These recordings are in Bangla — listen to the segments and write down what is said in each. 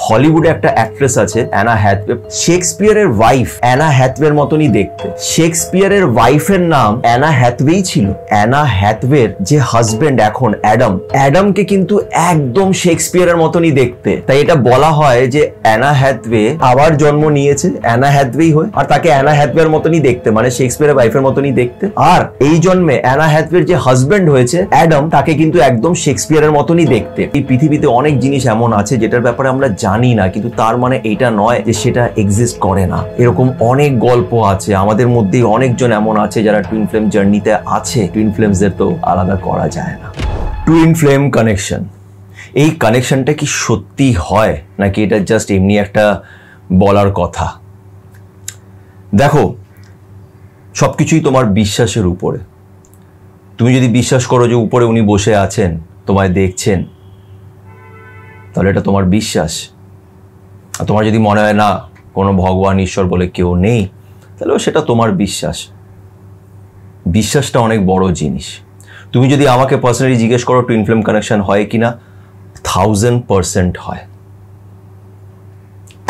হলিউডে একটা অ্যাক্ট্রেস আছে অ্যানা হ্যাথওয়ে, শেক্সপিয়ারের ওয়াইফ অ্যানা হ্যাথওয়ের মতনই দেখতে। শেক্সপিয়ারের ওয়াইফের নাম অ্যানা হ্যাথওয়েই ছিল। অ্যানা হ্যাথওয়ের যে হাজবেন্ড এখন অ্যাডামকে কিন্তু একদম শেক্সপিয়ারের মতনই দেখতে। তাই এটা বলা হয় যে অ্যানা হ্যাথওয়ে আবার জন্ম নিয়েছে অ্যানা হ্যাথওয়েই হয়ে, আর তাকে অ্যানা হ্যাথওয়ের মতনই দেখতে, মানে শেক্সপিয়ারের ওয়াইফের মতনই দেখতে। আর এই জন্মে অ্যানা হ্যাথওয়ের যে হাজবেন্ড হয়েছে অ্যাডাম, তাকে কিন্তু একদম শেক্সপিয়ারের মতনই দেখতে। এই পৃথিবীতে অনেক জিনিস এমন আছে যেটার ব্যাপারে আমরা জানি না, কিন্তু তার মানে এটা নয় যে সেটা এক্সিস্ট করে না। এরকম অনেক গল্প আছে, আমাদের মধ্যেই অনেকজন এমন আছে যারা টুইন ফ্লেম জার্নিতে আছে। টুইন ফ্লেমসদের তো আলাদা করা যায় না। টুইন ফ্লেম কানেকশন, এই কানেকশনটা কি সত্যি হয় নাকি এটা জাস্ট এমনি একটা বলার কথা? দেখো, সবকিছুই তোমার বিশ্বাসের উপরে। তুমি যদি বিশ্বাস করো যে উপরে উনি বসে আছেন, তোমায় দেখছেন, তাহলে এটা তোমার বিশ্বাস। আর তোমার যদি মনে হয় না কোনো ভগবান ঈশ্বর বলে কেউ নেই, তাহলেও সেটা তোমার বিশ্বাস। বিশ্বাসটা অনেক বড় জিনিস। তুমি যদি আমাকে পার্সোনালি জিজ্ঞেস করো টুইন ফ্লেম কানেকশন হয় কিনা, 1000% হয়,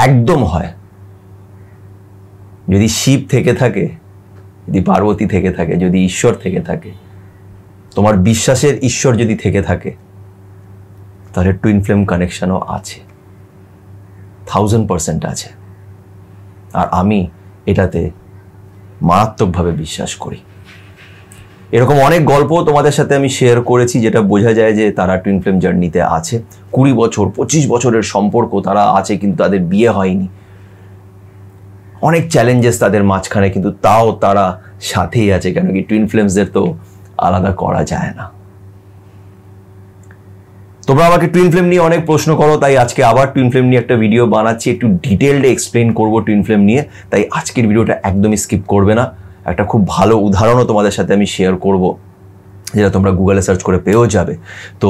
একদম হয়। যদি শিব থেকে থাকে, যদি পার্বতী থেকে থাকে, যদি ঈশ্বর থেকে থাকে, তোমার বিশ্বাসের ঈশ্বর যদি থেকে থাকে, তাহলে টুইন ফ্লেম কানেকশনও আছে, 1000% আছে। আর আমি এটাতে মারাত্মকভাবে বিশ্বাস করি। এরকম অনেক গল্প তোমাদের সাথে আমি শেয়ার করেছি যেটা বোঝা যায় যে তারা টুইন ফ্লেম জার্নিতে আছে। 20 বছর 25 বছরের সম্পর্ক তারা আছে, কিন্তু তাদের বিয়ে হয়নি। অনেক চ্যালেঞ্জেস তাদের মাঝখানে, কিন্তু তাও তারা সাথেই আছে, কেন কি টুইন ফ্লেমসদের তো আলাদা করা যায় না। তোমরা আমাকে টুইন ফ্লেম নিয়ে অনেক প্রশ্ন করো, তাই আজকে আবার টুইন ফ্লেম নিয়ে একটা ভিডিও বানাচ্ছি, একটু ডিটেইলডে এক্সপ্লেন করবো টুইন ফ্লেম নিয়ে। তাই আজকের ভিডিওটা একদমই স্কিপ করবে না। একটা খুব ভালো উদাহরণও তোমাদের সাথে আমি শেয়ার করব, যেটা তোমরা গুগলে সার্চ করে পেয়েও যাবে। তো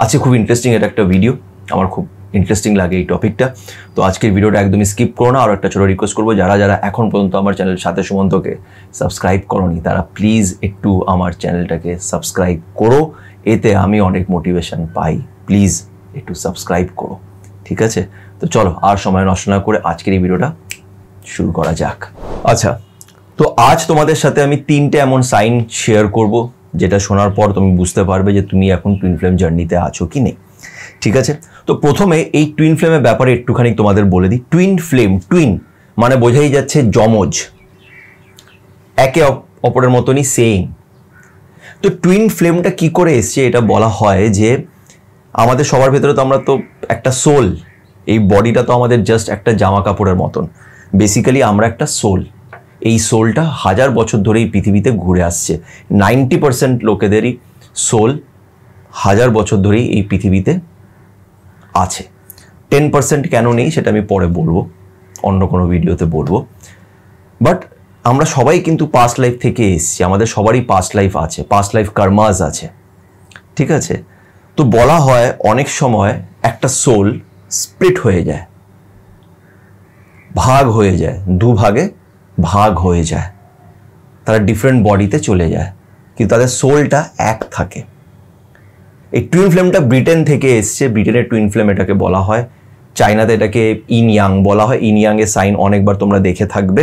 আজকে খুব ইন্টারেস্টিং এটা একটা ভিডিও, আমার খুব ইন্টারেস্টিং লাগে এই টপিকটা। তো আজকের ভিডিওটা একদমই স্কিপ করো না। আর একটা ছোটো রিকোয়েস্ট করবো, যারা যারা এখন পর্যন্ত আমার চ্যানেল সাথে সুমন্তকে সাবস্ক্রাইব করোনি, তারা প্লিজ একটু আমার চ্যানেলটাকে সাবস্ক্রাইব করো, এতে আমি অনেক মোটিভেশন পাই। প্লিজ একটু সাবস্ক্রাইব করো, ঠিক আছে? তো চলো আর সময় নষ্ট না করে আজকের এই ভিডিওটা শুরু করা যাক। আচ্ছা, তো আজ তোমাদের সাথে আমি 3টে এমন সাইন শেয়ার করব যেটা শোনার পর তুমি বুঝতে পারবে যে তুমি এখন টুইন ফ্লেম জার্নিতে আছো কি নেই, ঠিক আছে? তো প্রথমে এই টুইন ফ্লেমের ব্যাপারে একটুখানি তোমাদের বলে দিই। টুইন ফ্লেম, টুইন মানে বোঝাই যাচ্ছে যমজ, একে অপরের মতনই সেম। তো টুইন ফ্লেমটা কি করে এসছে, এটা বলা হয় যে আমাদের সবার ভেতরে তো আমরা তো একটা সোল, এই বডিটা তো আমাদের জাস্ট একটা জামা কাপড়ের মতন। বেসিক্যালি আমরা একটা সোল। এই সোলটা 1000 বছর ধরে এই পৃথিবীতে ঘুরে আসছে। 90% লোকেদেরই সোল 1000 বছর ধরেই এই পৃথিবীতে আছে। 10% কেন নেই সেটা আমি পরে বলবো, অন্য কোনো ভিডিওতে বলবো। বাট আমরা সবাই কিন্তু পাস্ট লাইফ থেকে এসেছি, আমাদের সবারই পাস্ট লাইফ আছে, পাস্ট লাইফ কার্মাস আছে, ঠিক আছে? তো বলা হয় অনেক সময় একটা সোল স্প্লিট হয়ে যায়, ভাগ হয়ে যায়, দুভাগে ভাগ হয়ে যায়, তারা ডিফারেন্ট বডিতে চলে যায়, কিন্তু তাদের সোলটা এক থাকে। এই টুইন ফ্লেমটা ব্রিটেন থেকে এসছে, ব্রিটেনের টুইন ফ্লেম এটাকে বলা হয়। চায়নাতে এটাকে ইন ইয়াং বলা হয়। ইন ইয়াং এর সাইন অনেকবার তোমরা দেখে থাকবে,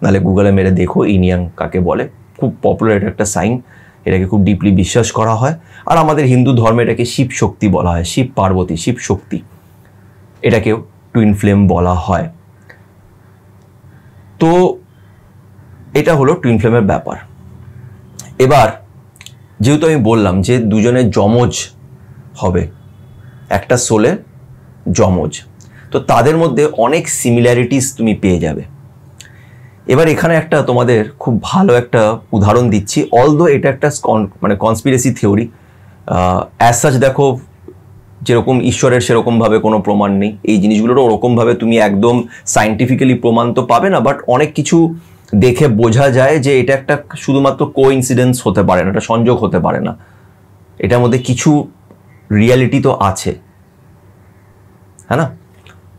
নাহলে গুগলে মেরে দেখো ইন ইয়াং কাকে বলে। খুব পপুলার এটা একটা সাইন, এটাকে খুব ডিপলি বিশ্বাস করা হয়। আর আমাদের হিন্দু ধর্মে এটাকে শিব শক্তি বলা হয়, শিব পার্বতী, শিব শক্তি, এটাকেও টুইন ফ্লেম বলা হয়। তো এটা হলো টুইন ফ্লেমের ব্যাপার। এবার যেহেতু আমি বললাম যে দুজনের যমজ হবে, একটা সোলের যমজ, তো তাদের মধ্যে অনেক সিমিলারিটিস তুমি পেয়ে যাবে। এবার এখানে একটা তোমাদের খুব ভালো একটা উদাহরণ দিচ্ছি, অলদো এটা একটা মানে কনস্পিরেসি থিওরি। অ্যাজ সাচ দেখো, যেরকম ঈশ্বরের সেরকমভাবে কোনো প্রমাণ নেই, এই জিনিসগুলোরও ওরকমভাবে তুমি একদম সায়েন্টিফিক্যালি প্রমাণ তো পাবে না, বাট অনেক কিছু দেখে বোঝা যায় যে এটা একটা শুধুমাত্র কোইন্সিডেন্স হতে পারে না, এটা সংযোগ হতে পারে না, এটার মধ্যে কিছু রিয়ালিটি তো আছে, হ্যাঁ না?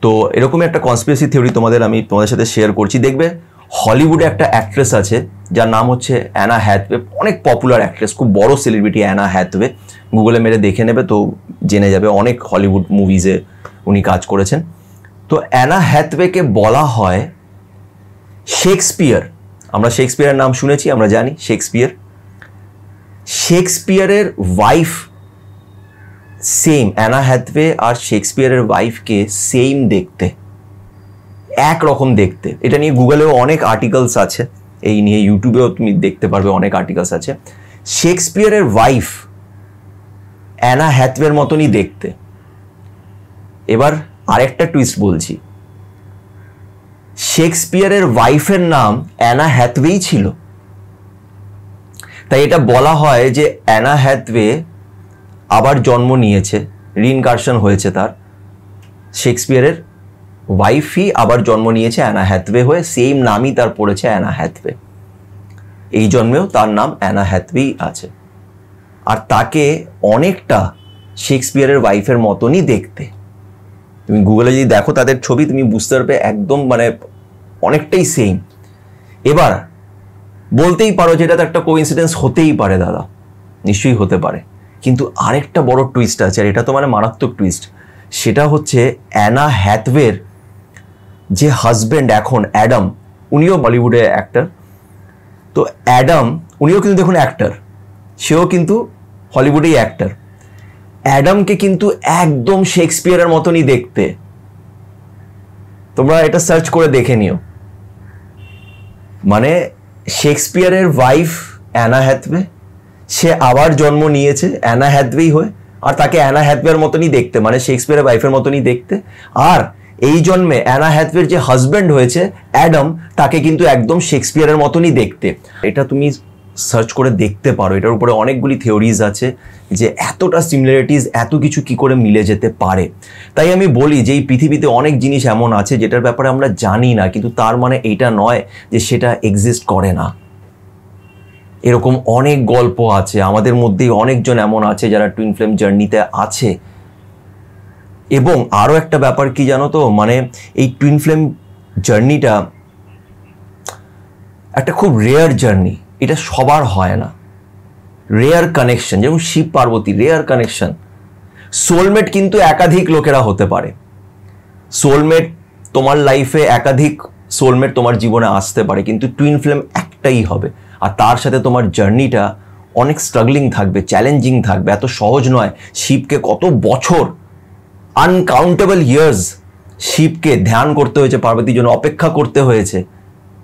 তো এরকমই একটা কনস্পিরেসি থিওরি আমি তোমাদের সাথে শেয়ার করছি। দেখবে হলিউডে একটা অ্যাক্ট্রেস আছে যার নাম হচ্ছে অ্যানা হ্যাথওয়ে, অনেক পপুলার অ্যাক্ট্রেস, খুব বড় সেলিব্রিটি অ্যানা হ্যাথওয়ে। গুগলে মেরে দেখে নেবে তো জেনে যাবে, অনেক হলিউড মুভিজে উনি কাজ করেছেন। তো অ্যানা হ্যাথওয়েকে বলা হয় শেক্সপিয়ার। আমরা শেক্সপিয়ারের নাম শুনেছি, আমরা জানি শেক্সপিয়ারের ওয়াইফ সেম, অ্যানা হ্যাথওয়ে আর শেক্সপিয়ারের ওয়াইফকে সেম দেখতে, একরকম দেখতে। এটা নিয়ে গুগলেও অনেক আর্টিকেলস আছে, এই নিয়ে ইউটিউবেও তুমি দেখতে পারবে অনেক আর্টিকেলস আছে। শেক্সপিয়ারের ওয়াইফ অ্যানা হ্যাথওয়ের মতনই দেখতে। এবার আরেকটা টুইস্ট বলছি, শেক্সপিয়ারের ওয়াইফের নাম অ্যানা হ্যাথওয়েই ছিল। তাই এটা বলা হয় যে অ্যানা হ্যাথওয়ে আবার জন্ম নিয়েছে, রিইনকার্শন হয়েছে তার, শেক্সপিয়ারের ওয়াইফই আবার জন্ম নিয়েছে অ্যানা হ্যাথওয়ে হয়ে, সেম নামই তার পড়েছে অ্যানা হ্যাথওয়ে। এই জন্মেও তার নাম অ্যানা হ্যাথওয়েই আছে। আর তাকে অনেকটা শেক্সপিয়ারের ওয়াইফের মতনই দেখতে। তুমি গুগলে যদি দেখো তাদের ছবি, তুমি বুঝতে পারবে একদম মানে অনেকটাই সেম। এবার বলতেই পারো যে এটা তো একটা কোইন্সিডেন্স হতেই পারে দাদা, নিশ্চয়ই হতে পারে, কিন্তু আরেকটা বড় টুইস্ট আছে, আর এটা তো মানে মারাত্মক টুইস্ট। সেটা হচ্ছে অ্যানা হ্যাথওয়ের যে হাজব্যান্ড এখন অ্যাডাম, উনিও বলিউডে অ্যাক্টর। তো অ্যাডাম উনিও কিন্তু দেখুন অ্যাক্টর, সেও কিন্তু হলিউডেই অ্যাক্টর। অ্যাডামকে কিন্তু একদম শেক্সপিয়ারের মতনই দেখতে, তোমরা এটা সার্চ করে দেখে নিও। মানে শেক্সপিয়ারের ওয়াইফ অ্যানা হ্যাথওয়ে, সে আবার জন্ম নিয়েছে অ্যানা হ্যাথওয়েই হয়ে, আর তাকে অ্যানা হ্যাথওয়ের মতনই দেখতে, মানে শেক্সপিয়ারের ওয়াইফের মতনই দেখতে। আর এই জন্মে অ্যানা হ্যাথওয়ের যে হাজব্যান্ড হয়েছে অ্যাডাম, তাকে কিন্তু একদম শেক্সপিয়ারের মতনই দেখতে। এটা তুমি সার্চ করে দেখতে পারো, এটার উপরে অনেকগুলি থিওরিজ আছে যে এতটা সিমিলারিটিস, এত কিছু কি করে মিলে যেতে পারে। তাই আমি বলি যে এই পৃথিবীতে অনেক জিনিস এমন আছে যেটার ব্যাপারে আমরা জানি না, কিন্তু তার মানে এইটা নয় যে সেটা এক্সিস্ট করে না। এরকম অনেক গল্প আছে, আমাদের মধ্যেই অনেকজন এমন আছে যারা টুইন ফ্লেম জার্নিতে আছে। এবং আরও একটা ব্যাপার কি জানো তো, মানে এই টুইন ফ্লেম জার্নিটা একটা খুব রেয়ার জার্নি, এটা সবার হয় না। রেয়ার কানেকশন, যেমন Shiva Parvati, rare connection. Soulmate কিন্তু একাধিক লোকেরা হতে পারে। সোলমেট তোমার লাইফে একাধিক সোলমেট তোমার জীবনে আসতে পারে, কিন্তু টুইন ফ্লেম একটাই হবে। আর তার সাথে তোমার জার্নিটা অনেক স্ট্রাগলিং থাকবে, চ্যালেঞ্জিং থাকবে, এত সহজ নয়। শিবকে কত বছর, আনকাউন্টেবল ইয়ার্স শিবকে ধ্যান করতে হয়েছে, পার্বতীর জন্য অপেক্ষা করতে হয়েছে,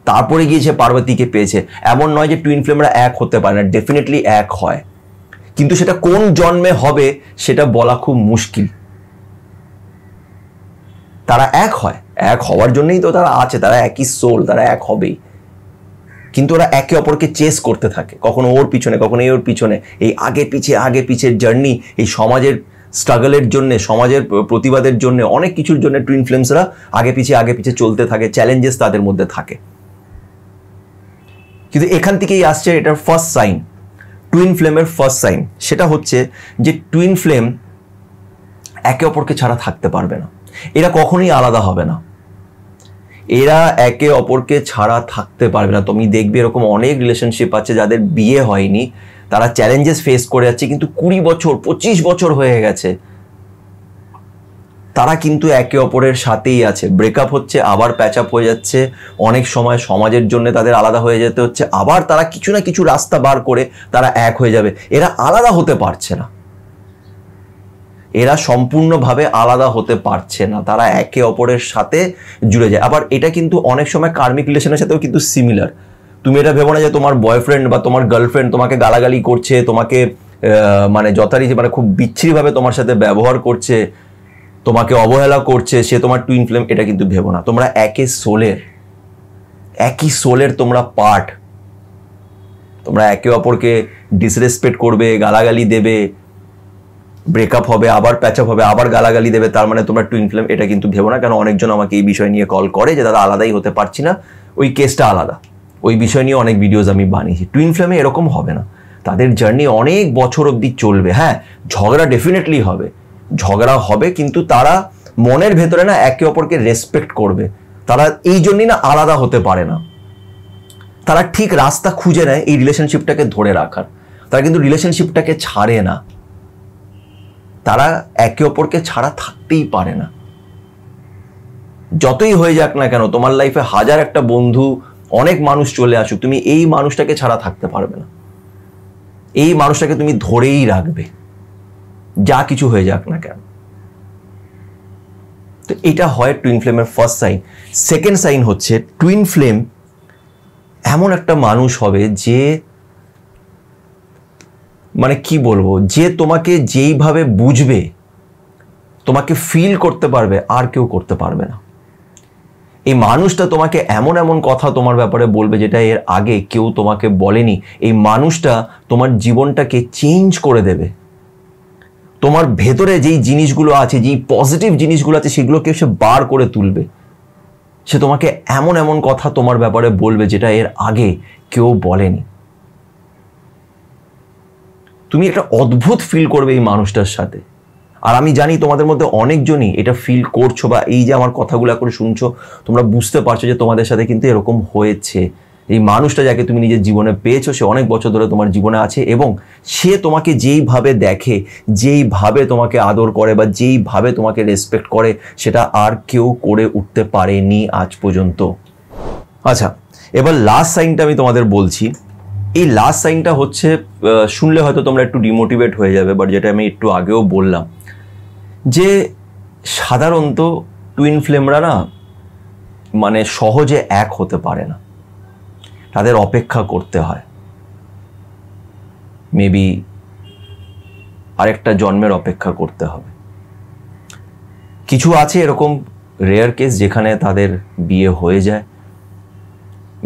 তারপরে গিয়েছে পার্বতীকে পেয়েছে। এমন নয় যে টুইন ফ্লেমরা এক হতে পারে না, ডেফিনেটলি এক হয়, কিন্তু সেটা কোন জন্মে হবে সেটা বলা খুব মুশকিল। তারা এক হয়, এক হওয়ার জন্যই তো তারা আছে, তারা একই সোল, তারা এক হবেই, কিন্তু ওরা একে অপরকে চেস করতে থাকে, কখনো ওর পিছনে, কখনো ওর পিছনে। এই আগে পিছের জার্নি, এই সমাজের স্ট্রাগলের জন্য, সমাজের প্রতিবাদের জন্য, অনেক কিছুর জন্য টুইন ফ্লেমসরা আগে পিছে চলতে থাকে, চ্যালেঞ্জেস তাদের মধ্যে থাকে। কিন্তু এখান থেকেই আসছে এটার ফার্স্ট সাইন, টুইন ফ্লেমের ফার্স্ট সাইন। সেটা হচ্ছে যে টুইন ফ্লেম একে অপরকে ছাড়া থাকতে পারবে না, এরা কখনোই আলাদা হবে না, এরা একে অপরকে ছাড়া থাকতে পারবে না। তুমি দেখবে এরকম অনেক রিলেশনশিপ আছে যাদের বিয়ে হয়নি, তারা চ্যালেঞ্জেস ফেস করে যাচ্ছে, কিন্তু 20 বছর 25 বছর হয়ে গেছে, তারা কিন্তু একে অপরের সাথেই আছে। ব্রেকআপ হচ্ছে, আবার প্যাচ আপ হয়ে যাচ্ছে, অনেক সময় সমাজের জন্য তাদের আলাদা হয়ে যেতে হচ্ছে, আবার তারা কিছু না কিছু রাস্তা বার করে তারা এক হয়ে যাবে। এরা আলাদা হতে পারছে না, এরা সম্পূর্ণভাবে আলাদা হতে পারছে না, তারা একে অপরের সাথে জুড়ে যায়। আবার এটা কিন্তু অনেক সময় কার্মিক রিলেশনের সাথেও কিন্তু সিমিলার। তুমি এটা ভেবো না যে তোমার বয়ফ্রেন্ড বা তোমার গার্লফ্রেন্ড তোমাকে গালাগালি করছে, তোমাকে মানে যথারীতি মানে খুব বিচ্ছিরিভাবে তোমার সাথে ব্যবহার করছে, তোমাকে অবহেলা করছে, সে তোমার টুইন ফ্লেম, এটা কিন্তু ভেবো না। তোমরা একই সোলের তোমরা পার্ট। তোমরা একে অপরকে ডিসরেসপেক্ট করবে, গালাগালি দেবে, ব্রেকআপ হবে, আবার প্যাচ আপ হবে, আবার গালাগালি দেবে, তার মানে তোমরা টুইন ফ্লেম, এটা কিন্তু ভেবো না। কেন অনেকজন আমাকে এই বিষয় নিয়ে কল করে যে দাদা আলাদাই হতে পারছি না, ওই কেসটা আলাদা, ওই বিষয় নিয়ে অনেক ভিডিওস আমি বানিয়েছি। টুইন ফ্লেমে এরকম হবে না, তাদের জার্নি অনেক বছর অবধি চলবে। হ্যাঁ, ঝগড়া ডেফিনেটলি হবে, কিন্তু তারা মনের ভেতরে না একে অপরকে রেসপেক্ট করবে। তারা এই জন্যই না আলাদা হতে পারে না, তারা ঠিক রাস্তা খুঁজে নেয় এই রিলেশনশিপটাকে ধরে রাখার। তারা কিন্তু রিলেশনশিপটাকে ছাড়ে না, তারা একে অপরকে ছাড়া থাকতেই পারে না। যতই হয়ে যাক না কেন, তোমার লাইফে হাজার একটা বন্ধু, অনেক মানুষ চলে আসুক, তুমি এই মানুষটাকে ছাড়া থাকতে পারবে না। এই মানুষটাকে তুমি ধরেই রাখবে, যা কিছু হয়ে যাক না কেন। তো এটা হয় টুইন ফ্লেমের ফার্স্ট সাইন। সেকেন্ড সাইন হচ্ছে টুইন ফ্লেম এমন একটা মানুষ হবে যে, মানে কি বলবো, যে তোমাকে যেইভাবে বুঝবে, তোমাকে ফিল করতে পারবে, আর কেউ করতে পারবে না। এই মানুষটা তোমাকে এমন এমন কথা তোমার ব্যাপারে বলবে যেটা এর আগে কেউ তোমাকে বলেনি। এই মানুষটা তোমার জীবনটাকে চেঞ্জ করে দেবে। তোমার ভেতরে যেই জিনিসগুলো আছে, যেই পজিটিভ জিনিসগুলো আছে, সেগুলোকে সে বার করে তুলবে। সে তোমাকে এমন এমন কথা তোমার ব্যাপারে বলবে যেটা এর আগে কেউ বলেনি। তুমি একটা অদ্ভুত ফিল করবে এই মানুষটার সাথে। আর আমি জানি তোমাদের মধ্যে অনেকজনই এটা ফিল করছো, বা এই যে আমার কথাগুলো করে শুনছো, তোমরা বুঝতে পারছো যে তোমাদের সাথে কিন্তু এরকম হয়েছে। এই মানুষটা যাকে তুমি নিজের জীবনে পেয়েছো, সে অনেক বছর ধরে তোমার জীবনে আছে, এবং সে তোমাকে যেইভাবে দেখে, যেইভাবে তোমাকে আদর করে, বা যেইভাবে তোমাকে রেসপেক্ট করে, সেটা আর কেউ করে উঠতে পারেনি আজ পর্যন্ত। আচ্ছা, এবার লাস্ট সাইনটা আমি তোমাদের বলছি। এই লাস্ট সাইনটা হচ্ছে, শুনলে হয়তো তোমরা একটু ডিমোটিভেট হয়ে যাবে, বাট যেটা আমি একটু আগেও বললাম, যে সাধারণত টুইন ফ্লেমরা না মানে সহজে এক হতে পারে না, তাদের অপেক্ষা করতে হয়। মেবি আরেকটা জন্মের অপেক্ষা করতে হবে। কিছু আছে এরকম রেয়ার কেস যেখানে তাদের বিয়ে হয়ে যায়,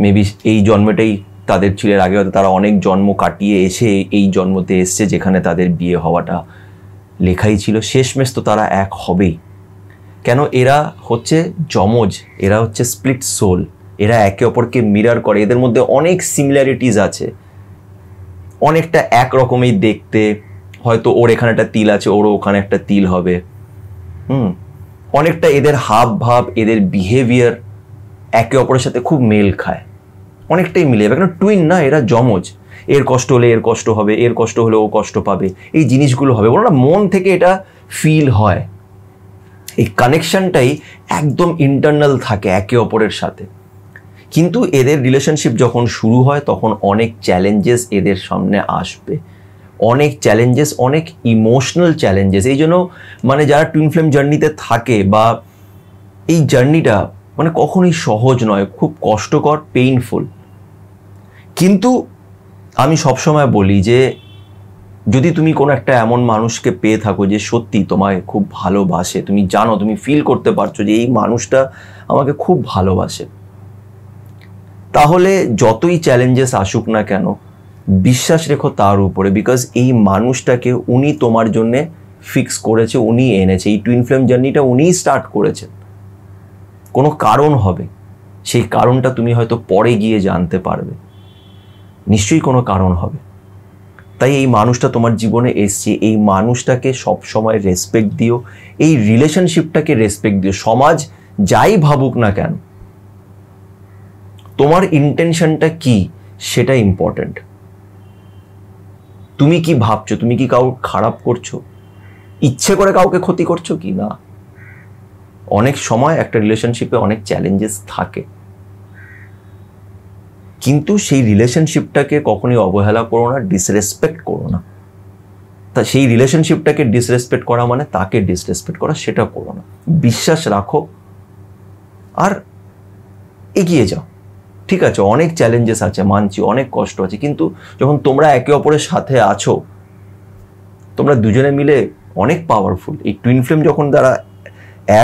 মেবি এই জন্মটাই তাদের ছিল। এর আগে হয়তো তারা অনেক জন্ম কাটিয়ে এসে এই জন্মতে এসছে যেখানে তাদের বিয়ে হওয়াটা লেখাই ছিল। শেষমেশ তো তারা এক হবেই। কেন? এরা হচ্ছে যমজ, এরা হচ্ছে স্প্লিট সোল, এরা একে অপরকে মিরার করে। এদের মধ্যে অনেক সিমিলারিটিস আছে, অনেকটা একরকমই দেখতে। হয়তো ওর এখানে একটা তিল আছে, ওরও ওখানে একটা তিল হবে। অনেকটা এদের হাব ভাব, এদের বিহেভিয়ার একে অপরের সাথে খুব মেল খায়, অনেকটাই মিলে যাবে। কারণ টুইন না, এরা যমজ। এর কষ্ট হলে এর কষ্ট হবে, এর কষ্ট হলে ও কষ্ট পাবে, এই জিনিসগুলো হবে। বলো না, মন থেকে এটা ফিল হয়। এই কানেকশনটাই একদম ইন্টারনাল থাকে একে অপরের সাথে। কিন্তু এদের রিলেশনশিপ যখন শুরু হয়, তখন অনেক চ্যালেঞ্জেস এদের সামনে আসবে, অনেক চ্যালেঞ্জেস, অনেক ইমোশনাল চ্যালেঞ্জেস। এই জন্য মানে যারা টুইন ফ্লেম জার্নিতে থাকে, বা এই জার্নিটা মানে কখনোই সহজ নয়, খুব কষ্টকর, পেইনফুল। কিন্তু আমি সবসময় বলি যে যদি তুমি কোনো একটা এমন মানুষকে পেয়ে থাকো যে সত্যি তোমায় খুব ভালোবাসে, তুমি জানো, তুমি ফিল করতে পারছো যে এই মানুষটা আমাকে খুব ভালোবাসে, তাহলে যতই চ্যালেঞ্জেস আসুক না কেন, বিশ্বাস রেখো তার উপরে। বিকজ এই মানুষটাকে উনি তোমার জন্যে ফিক্স করেছে, উনি এনেছে। এই টুইন ফ্লেম জার্নিটা উনিই স্টার্ট করেছে। কোনো কারণ হবে, সেই কারণটা তুমি হয়তো পরে গিয়ে জানতে পারবে, নিশ্চয়ই কোনো কারণ হবে। তাই এই মানুষটা তোমার জীবনে এসছে, এই মানুষটাকে সবসময় রেসপেক্ট দিও, এই রিলেশনশিপটাকে রেসপেক্ট দিও। সমাজ যাই ভাবুক না কেন, তোমার ইন্টেনশনটা কি সেটা ইম্পর্টেন্ট। তুমি কি ভাবছো? তুমি কি কাউকে খারাপ করছো? ইচ্ছে করে কাউকে ক্ষতি করছো কি না? অনেক সময় একটা রিলেশনশিপে অনেক চ্যালেঞ্জেস থাকে, কিন্তু সেই রিলেশনশিপটাকে কখনোই অবহেলা করো না, ডিসরেসপেক্ট করো না। তা সেই রিলেশনশিপটাকে ডিসরেসপেক্ট করা মানে তাকে ডিসরেসপেক্ট করা, সেটা করো না। বিশ্বাস রাখো আর এগিয়ে যাও। ঠিক আছে, অনেক চ্যালেঞ্জেস আছে, মানছি, অনেক কষ্ট আছে, কিন্তু যখন তোমরা একে অপরের সাথে আছো, তোমরা দুজনে মিলে অনেক পাওয়ারফুল। এই টুইন ফ্লেম যখন তারা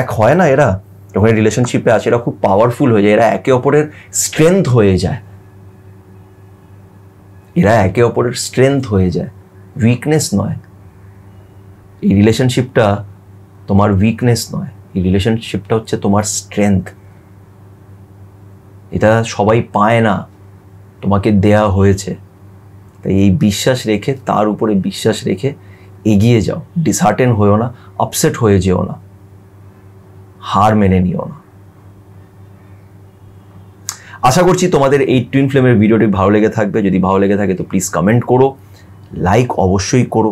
এক হয় না, এরা যখন রিলেশনশিপে আছে, এরা খুব পাওয়ারফুল হয়ে যায়, এরা একে অপরের স্ট্রেংথ হয়ে যায়, এরা একে অপরের স্ট্রেংথ হয়ে যায়, উইকনেস নয়। এই রিলেশনশিপটা তোমার উইকনেস নয়, এই রিলেশনশিপটা হচ্ছে তোমার স্ট্রেংথ। এটা সবাই পায় না, তোমাকে দেয়া হয়েছে। তাই এই বিশ্বাস রেখে, তার উপরে বিশ্বাস রেখে এগিয়ে যাও। ডিসহার্টেন হয়েও না, আপসেট হয়ে যেও না, হার মেনে নিও না। আশা করছি তোমাদের এই টুইন ফ্লেমের ভিডিওটি ভালো লেগে থাকবে। যদি ভালো লেগে থাকে তো প্লিজ কমেন্ট করো, লাইক অবশ্যই করো,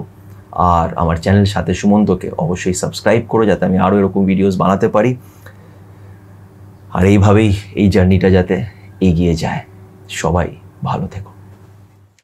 আর আমার চ্যানেল সাথে সুমন্তকে অবশ্যই সাবস্ক্রাইব করো, যাতে আমি আরও এরকম ভিডিওস বানাতে পারি। আর এইভাবেই এই জার্নিটা যাতে এগিয়ে যায়। সবাই ভালো থেকো।